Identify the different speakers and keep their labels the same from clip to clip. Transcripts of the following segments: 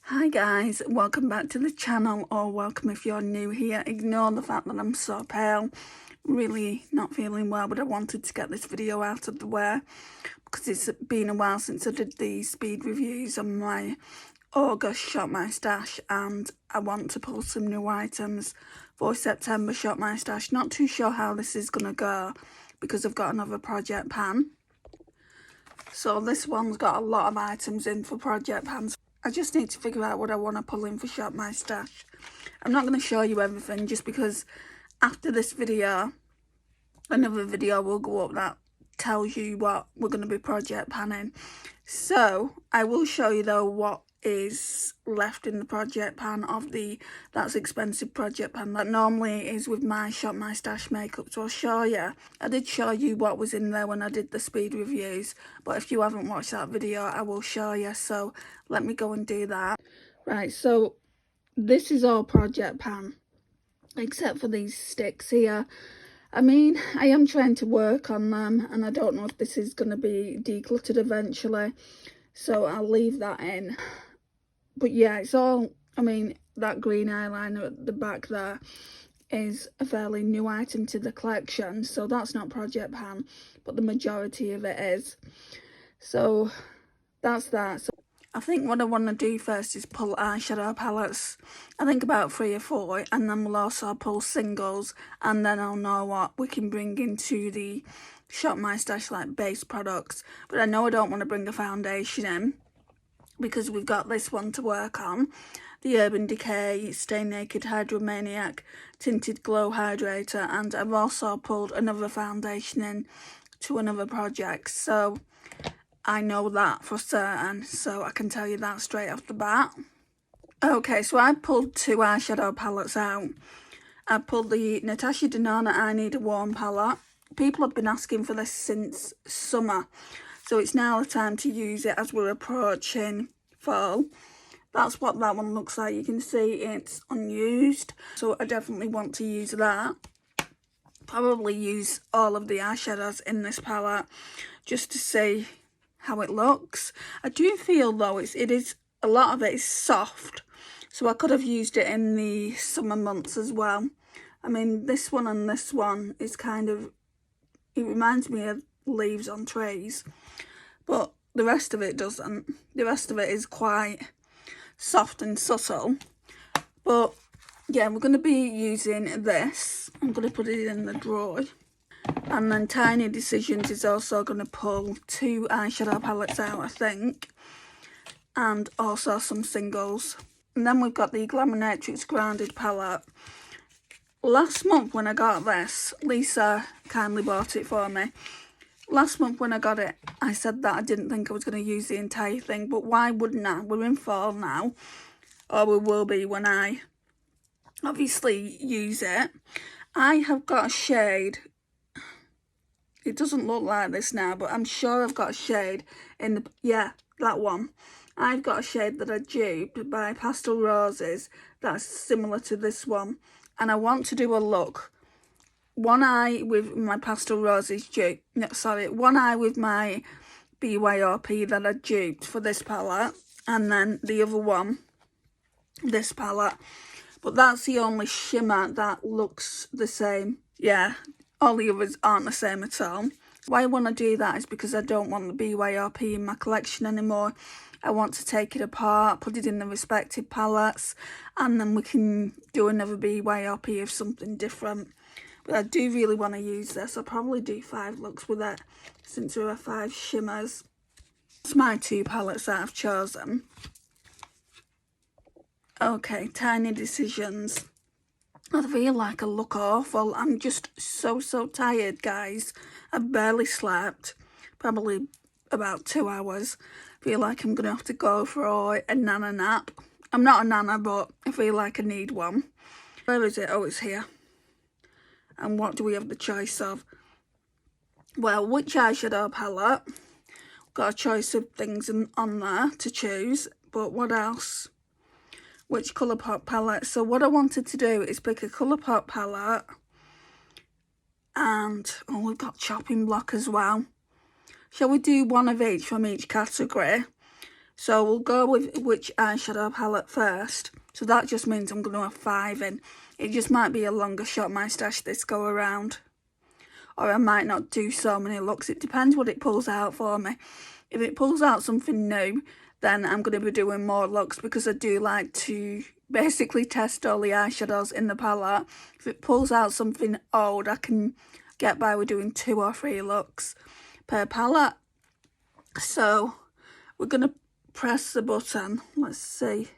Speaker 1: Hi guys, welcome back to the channel, or welcome if you're new here. Ignore the fact that I'm so pale, really not feeling well, but I wanted to get this video out of the way because it's been a while since I did the speed reviews on my August Shop My Stash, and I want to pull some new items for September Shop My Stash. Not too sure how this is going to go because I've got another project pan. So this one's got a lot of items in for project pans. I just need to figure out what I want to pull in for Shop My Stash. I'm not going to show you everything just because after this video, another video will go up that tells you what we're going to be project panning. So I will show you though what is left in the project pan of the That's Expensive project pan that normally is with my Shop My Stash makeup. So I'll show you. I did show you what was in there when I did the speed reviews, but if you haven't watched that video I will show you, so let me go and do that. Right, so this is all project pan except for these sticks here. I mean, I am trying to work on them and I don't know if this is going to be decluttered eventually, so I'll leave that in. But yeah, it's all, I mean, that green eyeliner at the back there is a fairly new item to the collection, so that's not project pan, but the majority of it is. So that's that. So I think what I want to do first is pull eyeshadow palettes. I think about 3 or 4, and then we'll also pull singles, and then I'll know what we can bring into the Shop My Stash like base products. But I know I don't want to bring a foundation in because we've got this one to work on, the Urban Decay Stay Naked Hydromaniac Tinted Glow Hydrator, and I've also pulled another foundation in to another project, so I know that for certain, so I can tell you that straight off the bat. Okay, so I pulled 2 eyeshadow palettes out. I pulled the Natasha Denona I Need a Warm palette. People have been asking for this since summer, so it's now the time to use it as we're approaching fall. That's what that one looks like. You can see it's unused, so I definitely want to use that. Probably use all of the eyeshadows in this palette just to see how it looks. I do feel though it is a lot of it is soft, so I could have used it in the summer months as well. I mean, this one and this one is kind of, it reminds me of leaves on trees, but the rest of it doesn't. The rest of it is quite soft and subtle. But yeah, we're going to be using this. I'm going to put it in the drawer. And then Tiny Decisions is also going to pull 2 eyeshadow palettes out, I think. And also some singles. And then we've got the Glaminatrix Grounded palette. Last month when I got this, Lisa kindly bought it for me. Last month when I got it, I said that I didn't think I was going to use the entire thing. But why wouldn't I? We're in fall now. Or we will be when I obviously use it. I have got a shade. It doesn't look like this now, but I'm sure I've got a shade in the, yeah, that one. I've got a shade that I duped by Pastel Roses that's similar to this one. And I want to do a look. One eye with my Pastel Roses dupe, no, sorry, one eye with my BYOP that I duped for this palette. And then the other one, this palette. But that's the only shimmer that looks the same. Yeah. All the others aren't the same at all. Why I want to do that is because I don't want the BYOP in my collection anymore. I want to take it apart, put it in the respective palettes, and then we can do another BYOP of something different. But I do really want to use this. I'll probably do 5 looks with it since there are 5 shimmers. That's my 2 palettes that I've chosen. Okay, Tiny Decisions. I feel like I look awful. I'm just so tired, guys. I've barely slept. Probably about 2 hours. I feel like I'm going to have to go for a nana nap. I'm not a nana, but I feel like I need one. Where is it? Oh, it's here. And what do we have the choice of? Well, which eyeshadow palette? Got a choice of things on there to choose. But what else? Which Colourpop palette? So what I wanted to do is pick a Colourpop palette. And, oh, we've got chopping block as well. Shall we do one of each from each category? So we'll go with which eyeshadow palette first. So that just means I'm going to have 5 in. It just might be a longer Shop My Stash this go around. Or I might not do so many looks. It depends what it pulls out for me. If it pulls out something new, then I'm going to be doing more looks, because I do like to basically test all the eyeshadows in the palette. If it pulls out something old, I can get by with doing 2 or 3 looks per palette. So we're going to press the button. Let's see.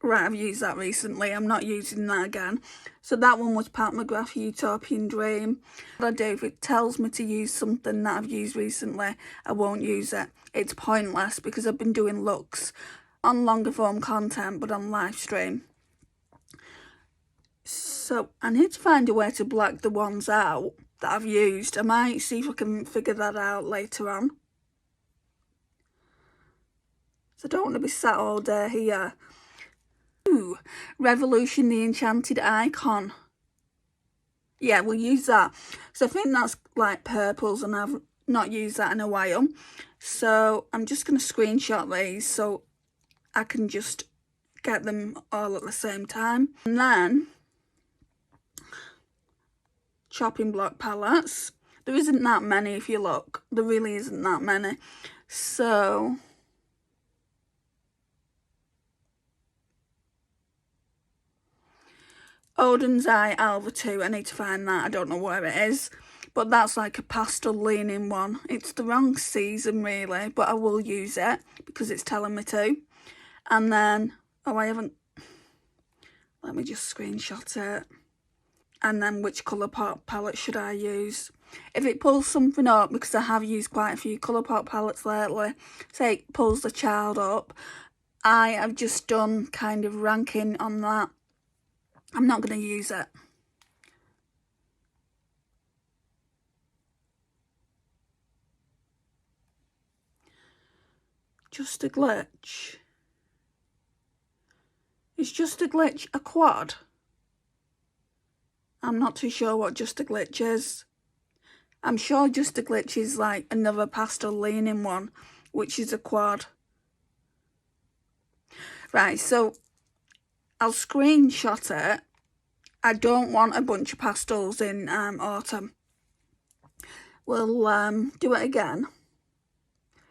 Speaker 1: Right, I've used that recently. I'm not using that again. So that one was Pat McGrath Utopian Dream. What I do, if it tells me to use something that I've used recently, I won't use it. It's pointless, because I've been doing looks on longer form content, but on live stream. So I need to find a way to black the ones out that I've used. I might see if I can figure that out later on. So I don't want to be sat all day here. Ooh, Revolution the Enchanted Icon. Yeah, we'll use that. So I think that's like purples, and I've not used that in a while. So I'm just going to screenshot these so I can just get them all at the same time. And then chopping block palettes. There isn't that many if you look. There really isn't that many. So Odin's Eye Alva 2, I need to find that. I don't know where it is. But that's like a pastel leaning one. It's the wrong season really, but I will use it because it's telling me to. And then, oh, I haven't, let me just screenshot it. And then which Colourpop palette should I use? If it pulls something up, because I have used quite a few Colourpop palettes lately, say it pulls the child up, I have just done kind of ranking on that. I'm not going to use it. Just a Glitch. Is Just a Glitch a quad? I'm not too sure what Just a Glitch is. I'm sure Just a Glitch is like another pastel leaning one, which is a quad. Right, so I'll screenshot it. I don't want a bunch of pastels in autumn. We'll do it again.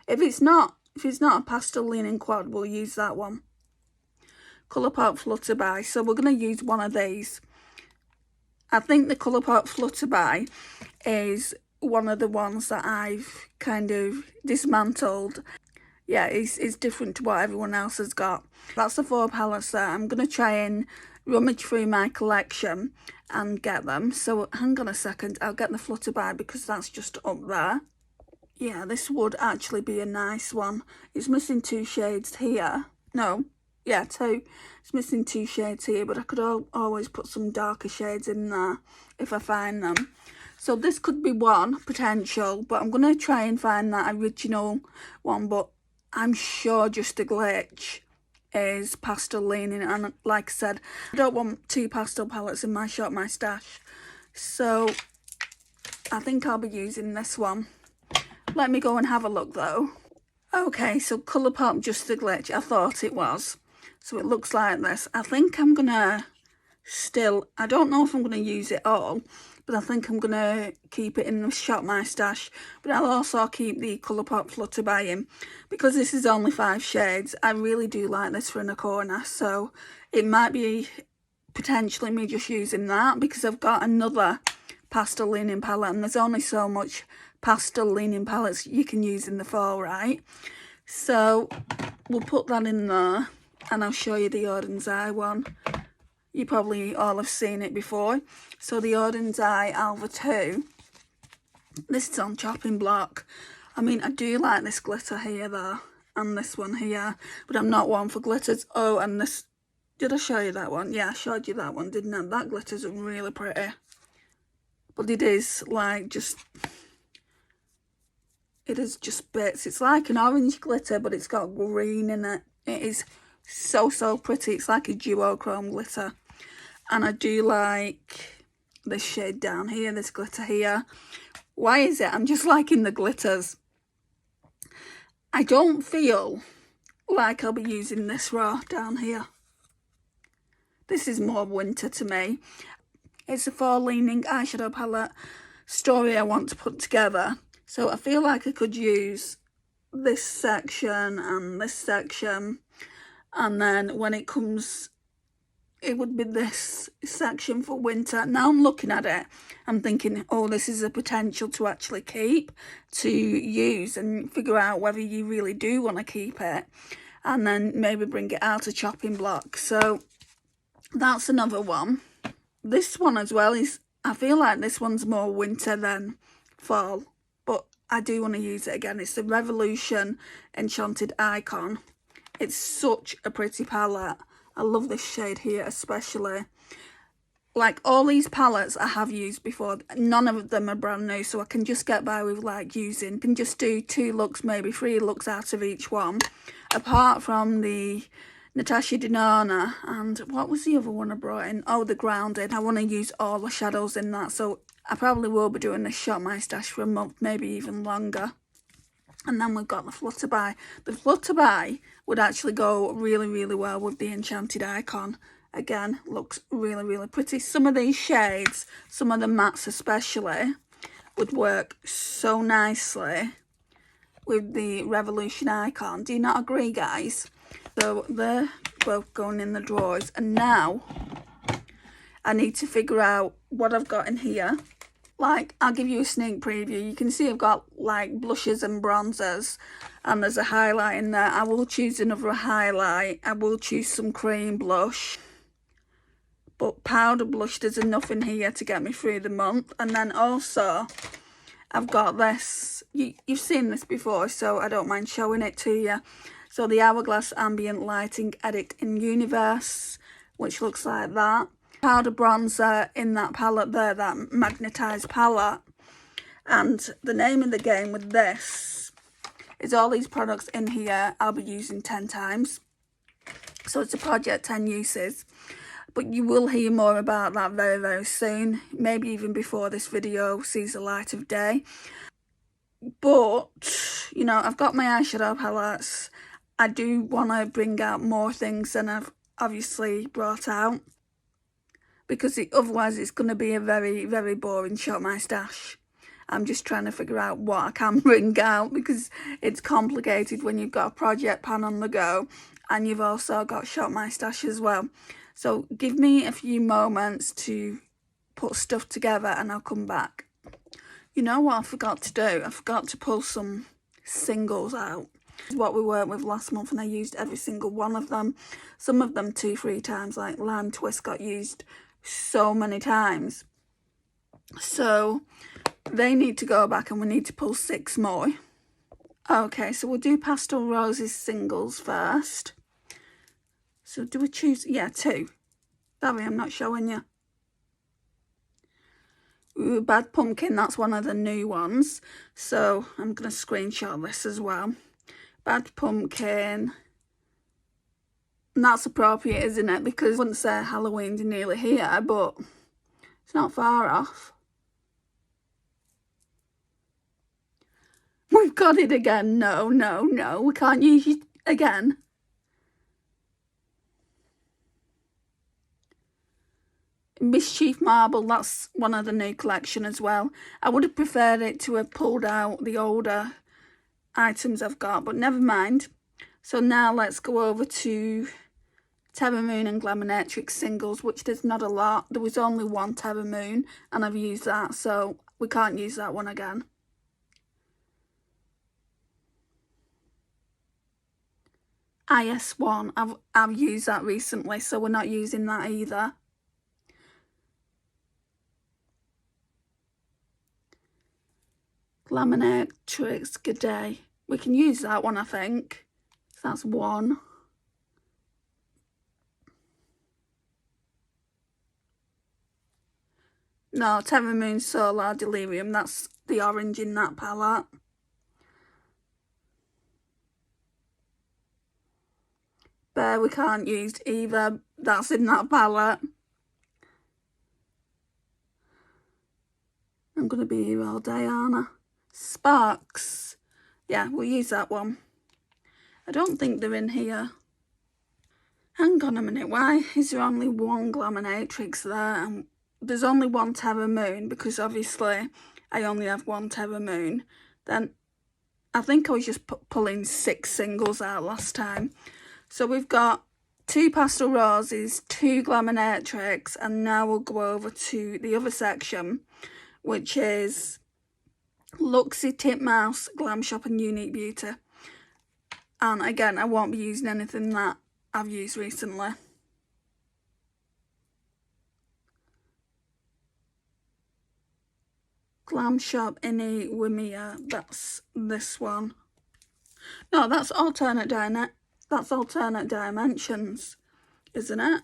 Speaker 1: If it's not a pastel leaning quad, we'll use that one. Colourpop Flutterby. So we're going to use one of these. I think the Colourpop Flutterby is one of the ones that I've kind of dismantled. Yeah, it's different to what everyone else has got. That's the 4 palettes there. I'm going to try and rummage through my collection and get them. So hang on a second, I'll get the Flutterby because that's just up there. Yeah, this would actually be a nice one. It's missing 2 shades here. No, yeah, 2. It's missing 2 shades here, but I could always put some darker shades in there if I find them. So this could be one potential, but I'm going to try and find that original one, but I'm sure Just a Glitch is pastel leaning, and like I said, I don't want 2 pastel palettes in my Shop My Stash. So I think I'll be using this one. Let me go and have a look though. Okay, so Colourpop Just a Glitch, I thought it was. So it looks like this. I think I'm gonna I don't know if I'm gonna use it all, but I think I'm gonna keep it in the Shop My Stash. But I'll also keep the Colourpop Flutterby in, because this is only 5 shades. I really do like this for in a corner, so it might be potentially me just using that, because I've got another pastel leaning palette, and there's only so much pastel leaning palettes you can use in the fall, right? So we'll put that in there, and I'll show you the Odin's Eye one. You probably all have seen it before. So the Odin's Eye Alva 2. This is on chopping block. I mean, I do like this glitter here though, and this one here, but I'm not one for glitters. Oh, and this, did I show you that one? Yeah, I showed you that one, didn't I? That glitter's really pretty. But it is like just, it is just bits. It's like an orange glitter, but it's got green in it. It is so pretty. It's like a duochrome glitter. And I do like this shade down here, this glitter here. Why is it? I'm just liking the glitters. I don't feel like I'll be using this raw down here. This is more winter to me. It's a fall leaning eyeshadow palette story I want to put together. So I feel like I could use this section and this section. And then when it comes, it would be this section for winter. Now I'm looking at it, I'm thinking, oh, this is a potential to actually keep, to use and figure out whether you really do want to keep it. And then maybe bring it out a chopping block. So that's another one. This one as well is, I feel like this one's more winter than fall, but I do want to use it again. It's the Revolution Enchanted Icon. It's such a pretty palette. I love this shade here especially. Like all these palettes I have used before, none of them are brand new, so I can just get by with like using, can just do 2 looks, maybe 3 looks out of each one. Apart from the Natasha Denona, and what was the other one I brought in? Oh, the Grounded. I want to use all the shadows in that, so I probably will be doing this Shop My Stash for a month, maybe even longer. And then we've got the Flutterby. The Flutterby would actually go really, really well with the Enchanted Icon. Again, looks really, really pretty. Some of these shades, some of the mattes especially, would work so nicely with the Revolution Icon. Do you not agree, guys? So they're both going in the drawers. And now I need to figure out what I've got in here. Like, I'll give you a sneak preview. You can see I've got like blushes and bronzers, and there's a highlight in there. I will choose another highlight. I will choose some cream blush. But powder blush, there's enough in here to get me through the month. And then also, I've got this. You've seen this before, so I don't mind showing it to you. So the Hourglass Ambient Lighting Edit in Universe, which looks like that. Powder bronzer in that palette there, that magnetised palette. And the name of the game with this is all these products in here I'll be using 10 times. So it's a project, 10 uses. But you will hear more about that very, very soon. Maybe even before this video sees the light of day. But, you know, I've got my eyeshadow palettes. I do want to bring out more things than I've obviously brought out. Because otherwise it's going to be a very, very boring Shop My Stash. I'm just trying to figure out what I can bring out, because it's complicated when you've got a project pan on the go and you've also got Shop My Stash as well. So give me a few moments to put stuff together and I'll come back. You know what I forgot to do? I forgot to pull some singles out. This is what we worked with last month and I used every single one of them. Some of them 2-3 times, like Lime Twist got used so many times. So they need to go back and we need to pull 6 more. Okay, so we'll do Pastel Roses singles first. So do we choose? Yeah, 2. Sorry, I'm not showing you. Ooh, Bad Pumpkin, that's one of the new ones. So I'm going to screenshot this as well. Bad Pumpkin. And that's appropriate, isn't it? Because I wouldn't say Halloween's nearly here, but it's not far off. We've got it again. No, no, no. We can't use it again. Mischief Marble, that's one of the new collection as well. I would have preferred it to have pulled out the older items I've got, but never mind. So now let's go over to Terramoon and Glaminatrix singles, which there's not a lot. There was only one Terramoon and I've used that, so we can't use that one again. IS1, I've used that recently, so we're not using that either. Glaminatrix Good Day. We can use that one, I think. So that's 1. No, Terramoon Solar Delirium. That's the orange in that palette. Bear we can't use either. That's in that palette. I'm going to be here all day, aren't I? Sparks. Yeah, we'll use that one. I don't think they're in here. Hang on a minute, why is there only one Glaminatrix there? And there's only one Terramoon, because obviously I only have one Terramoon. Then I think I was just pulling 6 singles out last time. So we've got 2 Pastel Roses, 2 Glaminatrix, and now we'll go over to the other section, which is Looxi, Titmouse, Glamshop and Eunique Beauty. And again, I won't be using anything that I've used recently. Glamshop, Eunique, Wimia, that's this one. No, that's alternate dimensions, isn't it?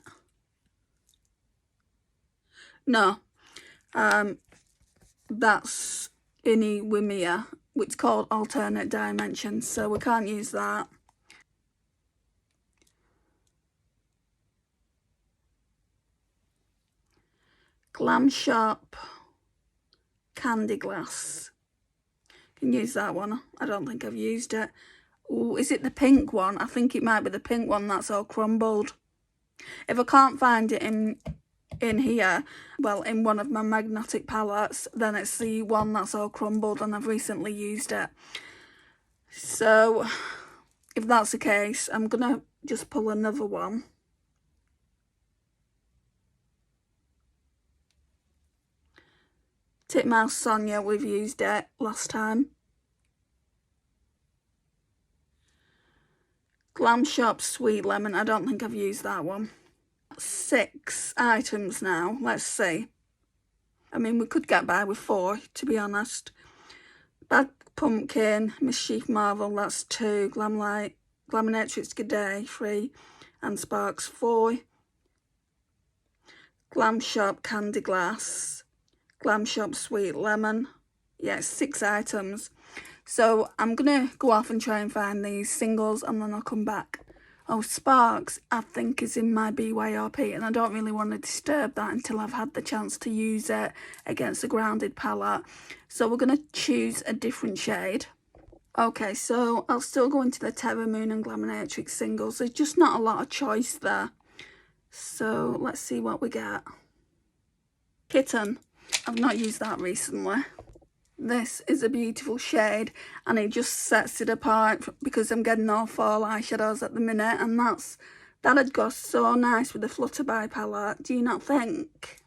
Speaker 1: No, that's Eunique, Wimia, which is called alternate dimensions, so we can't use that. Glamshop, Candy Glass. Can use that one. I don't think I've used it. Ooh, is it the pink one? I think it might be the pink one that's all crumbled. If I can't find it in here, well, in one of my magnetic palettes, then it's the one that's all crumbled and I've recently used it. So if that's the case, I'm gonna just pull another one. Titmouse Sonia, we've used it last time. Glamshop Sweet Lemon, I don't think I've used that one. 6 items now, let's see. I mean, we could get by with 4, to be honest. Bad Pumpkin, Mischief Marvel, that's 2. Glaminatrix G'day, 3. And Sparks, 4. Glamshop Candy Glass. Glamshop Sweet Lemon. Yeah, 6 items. So I'm going to go off and try and find these singles and then I'll come back. Oh, Sparks, I think is in my BYOP and I don't really want to disturb that until I've had the chance to use it against the grounded palette. So we're going to choose a different shade. Okay, so I'll still go into the Terramoon and Glaminatrix singles. There's just not a lot of choice there. So let's see what we get. Kitten. I've not used that recently. This is a beautiful shade and it just sets it apart because I'm getting all fall eyeshadows at the minute, and that'd go so nice with the Flutterby palette, do you not think?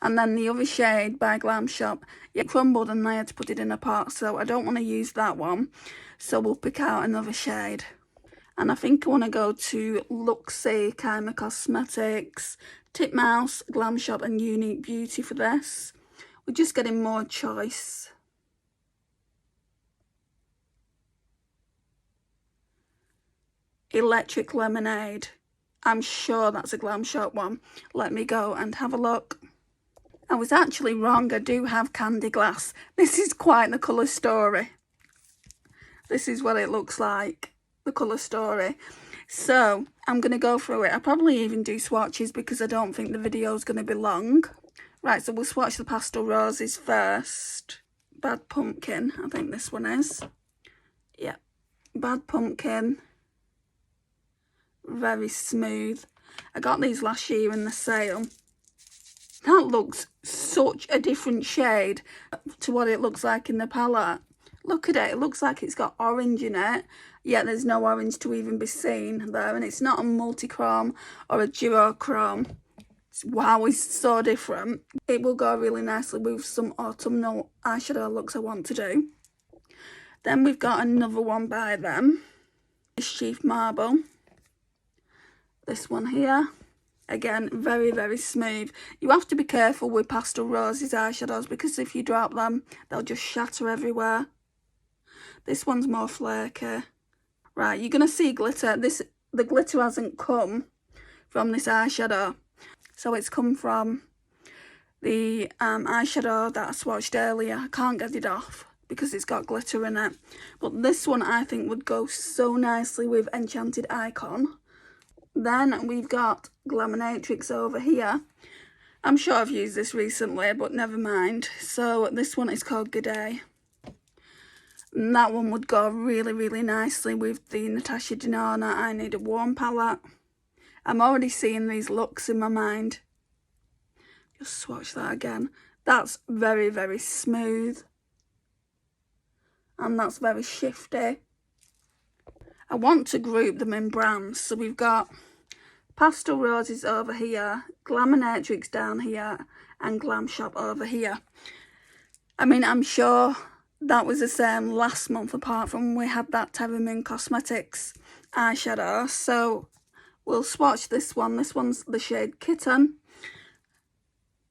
Speaker 1: And then the other shade by Glamshop, it crumbled and I had to put it in a pot, so I don't want to use that one. So we'll pick out another shade. And I think I want to go to Looxi, Kyma Cosmetics, Titmouse, Glamshop and Eunique Beauty for this. We're just getting more choice. Electric Lemonade. I'm sure that's a Glamshop one. Let me go and have a look. I was actually wrong. I do have Candy Glass. This is quite the colour story. This is what it looks like, the colour story. So I'm going to go through it. I'll probably even do swatches because I don't think the video is going to be long. Right, so we'll swatch the Pastel Roses first. Bad Pumpkin, I think this one is. Yeah, Bad Pumpkin. Very smooth. I got these last year in the sale. That looks such a different shade to what it looks like in the palette. Look at it, it looks like it's got orange in it, yet there's no orange to even be seen there, and it's not a multi-chrome or a duochrome. Wow, it's so different. It will go really nicely with some autumnal eyeshadow looks I want to do. Then we've got another one by them. Mischief Marble. This one here. Again, very, very smooth. You have to be careful with Pastel Roses eyeshadows because if you drop them, they'll just shatter everywhere. This one's more flaky. Right, you're going to see glitter. The glitter hasn't come from this eyeshadow. So it's come from the eyeshadow that I swatched earlier. I can't get it off because it's got glitter in it. But this one I think would go so nicely with Enchanted Icon. Then we've got Glaminatrix over here. I'm sure I've used this recently, but never mind. So this one is called Good Day. And that one would go really, really nicely with the Natasha Denona I Need a Warm palette. I'm already seeing these looks in my mind. Just swatch that again. That's very, very smooth. And that's very shifty. I want to group them in brands. So we've got Pastel Roses over here, Glaminatrix down here, and Glamshop over here. I mean, I'm sure that was the same last month, apart from we had that Terramoon Cosmetics eyeshadow. So we'll swatch this one. This one's the shade Kitten.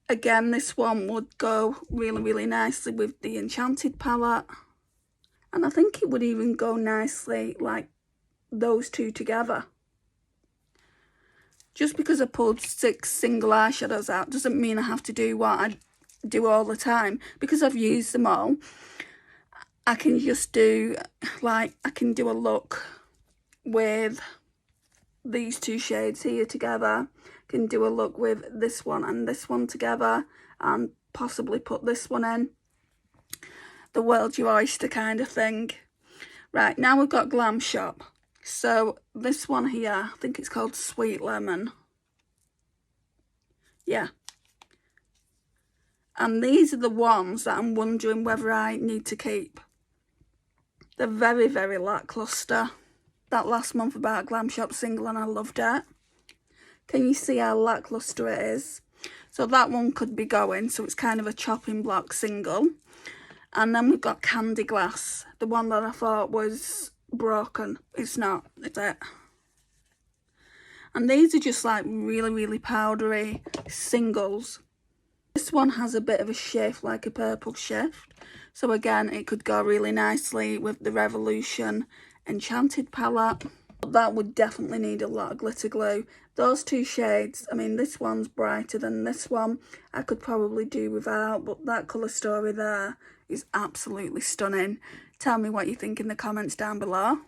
Speaker 1: Again, this one would go really, really nicely with the Enchanted palette. And I think it would even go nicely like those two together. Just because I pulled 6 single eyeshadows out doesn't mean I have to do what I do all the time. Because I've used them all, I can just do, like, I can do a look with these two shades here together. I can do a look with this one and this one together, and possibly put this one in. The world's your oyster kind of thing. Right, now we've got Glamshop. So this one here, I think it's called Sweet Lemon. Yeah. And these are the ones that I'm wondering whether I need to keep. They're very, very lackluster. That last month about Glamshop single and I loved it. Can you see how lackluster it is? So that one could be going, so it's kind of a chopping block single. And then we've got Candy Glass, the one that I thought was broken. It's not, is it? And these are just like really, really powdery singles. This one has a bit of a shift, like a purple shift. So again, it could go really nicely with the Revolution Enchanted palette. But that would definitely need a lot of glitter glue. Those two shades, I mean, this one's brighter than this one. I could probably do without, but that colour story there is absolutely stunning. Tell me what you think in the comments down below.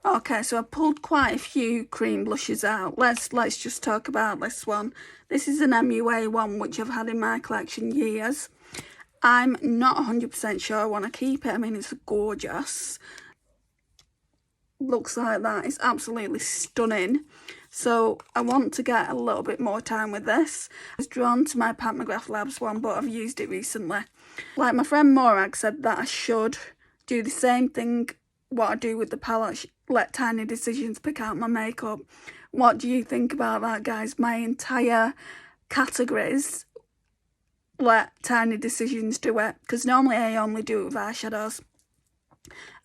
Speaker 1: Okay, so I pulled quite a few cream blushes out. Let's just talk about this one. This is an MUA one which I've had in my collection years. I'm not 100% sure I want to keep it. I mean, it's gorgeous. Looks like that. It's absolutely stunning. So I want to get a little bit more time with this. I was drawn to my Pat McGrath Labs one, but I've used it recently. Like my friend Morag said that I should do the same thing what I do with the palette, let Tiny Decisions pick out my makeup. What do you think about that, guys? My entire categories, let Tiny Decisions do it, because normally I only do it with eyeshadows.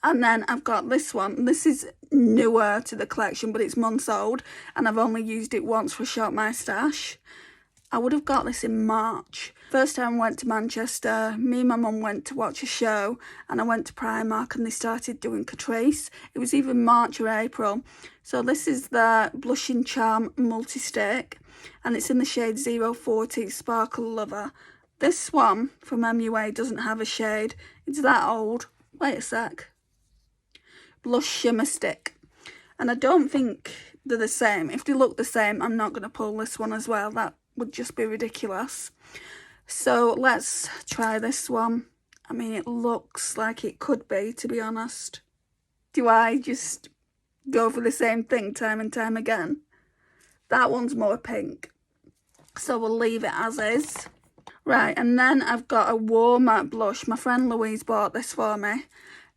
Speaker 1: And then I've got this one. This is newer to the collection, but it's months old, and I've only used it once for Shop My Stash. I would have got this in March. First time I went to Manchester, me and my mum went to watch a show, and I went to Primark and they started doing Catrice. It was either March or April. So this is the Blushing Charm Multi-Stick, and it's in the shade 040 Sparkle Lover. This one from MUA doesn't have a shade. It's that old. Wait a sec. Blush Shimmer Stick. And I don't think they're the same. If they look the same, I'm not going to pull this one as well. That would just be ridiculous. So let's try this one. I mean, it looks like it could be, to be honest. Do I just go for the same thing time and time again? That one's more pink. So we'll leave it as is. Right, and then I've got a warmer blush. My friend Louise bought this for me.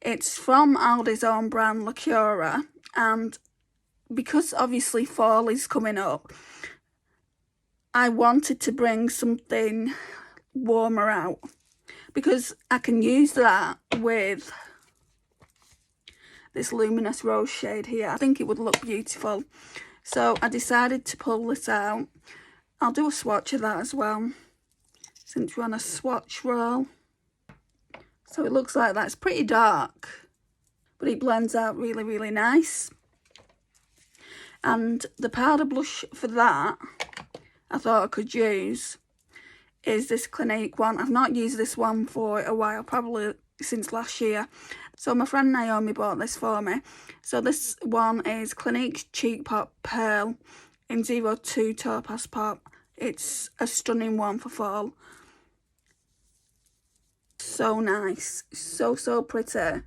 Speaker 1: It's from Aldi's own brand, Looxi. And because obviously fall is coming up, I wanted to bring something warmer out, because I can use that with this luminous rose shade here. I think it would look beautiful. So I decided to pull this out. I'll do a swatch of that as well, since we're on a swatch roll. So it looks like that's pretty dark, but it blends out really, really nice. And the powder blush for that I thought I could use is this Clinique one. I've not used this one for a while, probably since last year. So my friend Naomi bought this for me. So this one is Clinique Cheek Pop Pearl in 02 Topaz Pop. It's a stunning one for fall. So nice. So pretty.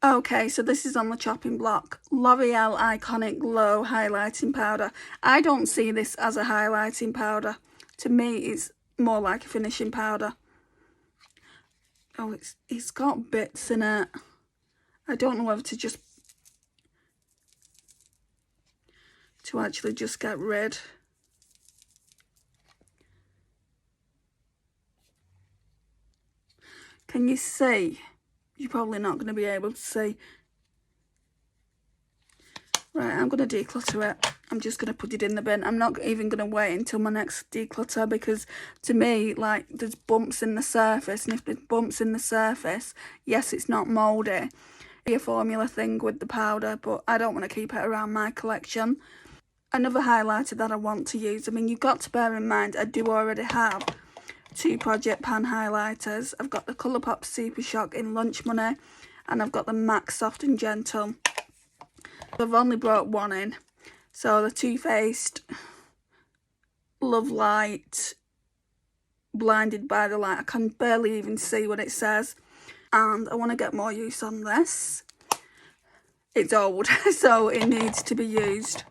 Speaker 1: Okay, so this is on the chopping block. L'Oreal Iconic Glow Highlighting Powder. I don't see this as a highlighting powder. To me, it's more like a finishing powder. Oh, it's got bits in it. I don't know whether to actually just get rid. Can you see? You're probably not going to be able to see. Right, I'm going to declutter it. I'm just going to put it in the bin. I'm not even going to wait until my next declutter, because to me, like, there's bumps in the surface. And if there's bumps in the surface, yes, it's not mouldy. It's a formula thing with the powder, but I don't want to keep it around my collection. Another highlighter that I want to use, I mean, you've got to bear in mind, I do already have 2 Project Pan highlighters. I've got the Colourpop Super Shock in Lunch Money, and I've got the MAC Soft and Gentle. I've only brought one in. So the Too Faced Love Light Blinded by the Light. I can barely even see what it says. And I want to get more use on this. It's old, so it needs to be used.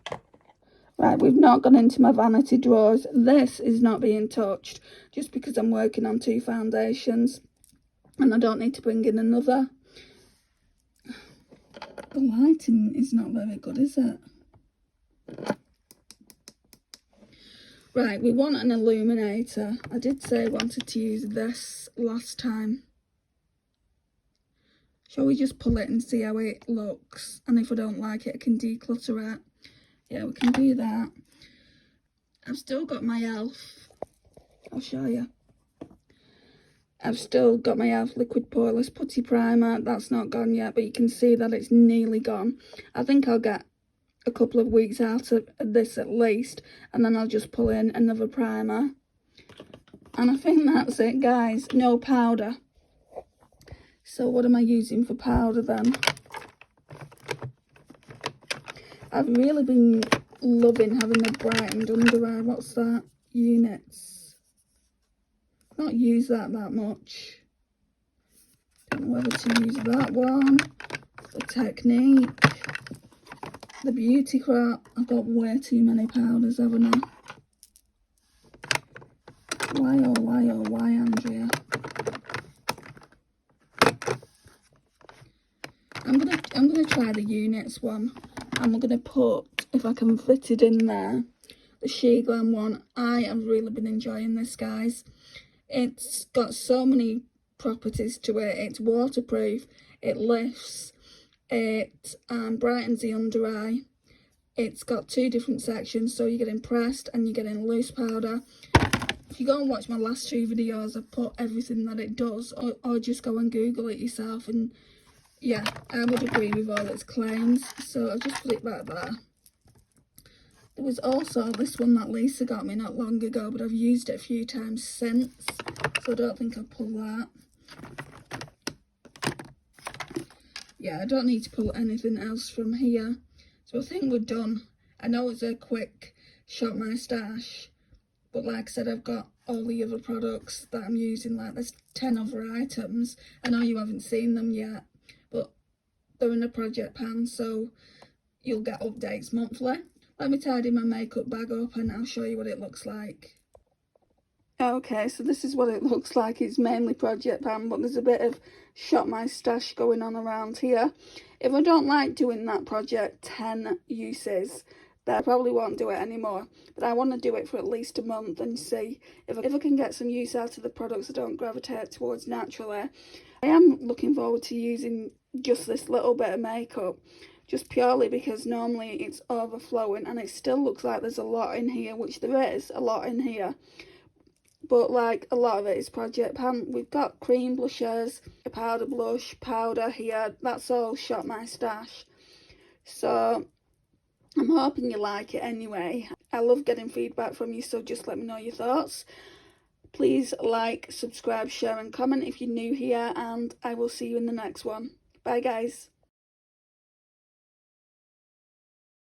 Speaker 1: Right, we've not gone into my vanity drawers. This is not being touched, just because I'm working on 2 foundations. And I don't need to bring in another. The lighting is not very good, is it? Right, we want an illuminator. I did say I wanted to use this last time. Shall we just pull it and see how it looks? And if I don't like it, I can declutter it. Yeah, we can do that. I've still got my e.l.f. I'll show you. I've still got my e.l.f. Liquid Poreless Putty Primer. That's not gone yet, but you can see that it's nearly gone. I think I'll get a couple of weeks out of this at least, and then I'll just pull in another primer. And I think that's it, guys. No powder. So what am I using for powder then? I've really been loving having the brightened under eye. What's that? Eunique. Not use that much. Don't know whether to use that one. The Technique. The Beauty Crap. I've got way too many powders, haven't I? Why, oh why, Andrea? I'm gonna try the Eunique one. And we're gonna put, if I can fit it in there, the She Glam one. I have really been enjoying this, guys. It's got so many properties to it. It's waterproof, it lifts, it brightens the under eye. It's got 2 different sections, so you're getting pressed and you're getting loose powder. If you go and watch my last 2 videos, I've put everything that it does, or just go and Google it yourself, and yeah, I would agree with all its claims. So I'll just put it back there. There was also this one that Lisa got me not long ago, but I've used it a few times since, so I don't think I'll pull that. Yeah, I don't need to pull anything else from here. So I think we're done. I know it's a quick shop my stash, but like I said, I've got all the other products that I'm using. Like, there's 10 other items. I know you haven't seen them yet, but they're in a project pan, so you'll get updates monthly. Let me tidy my makeup bag up and I'll show you what it looks like. Okay, so this is what it looks like. It's mainly project pan, but there's a bit of shop my stash going on around here. If I don't like doing that project 10 uses, then I probably won't do it anymore. But I want to do it for at least a month and see if I can get some use out of the products I don't gravitate towards naturally. I am looking forward to using just this little bit of makeup, just purely because normally it's overflowing, and it still looks like there's a lot in here, which there is a lot in here. But like, a lot of it is project pan. We've got cream blushes, a powder blush, powder here. That's all shop my stash. So I'm hoping you like it anyway. I love getting feedback from you, so just let me know your thoughts. Please like, subscribe, share and comment if you're new here, and I will see you in the next one. Bye guys.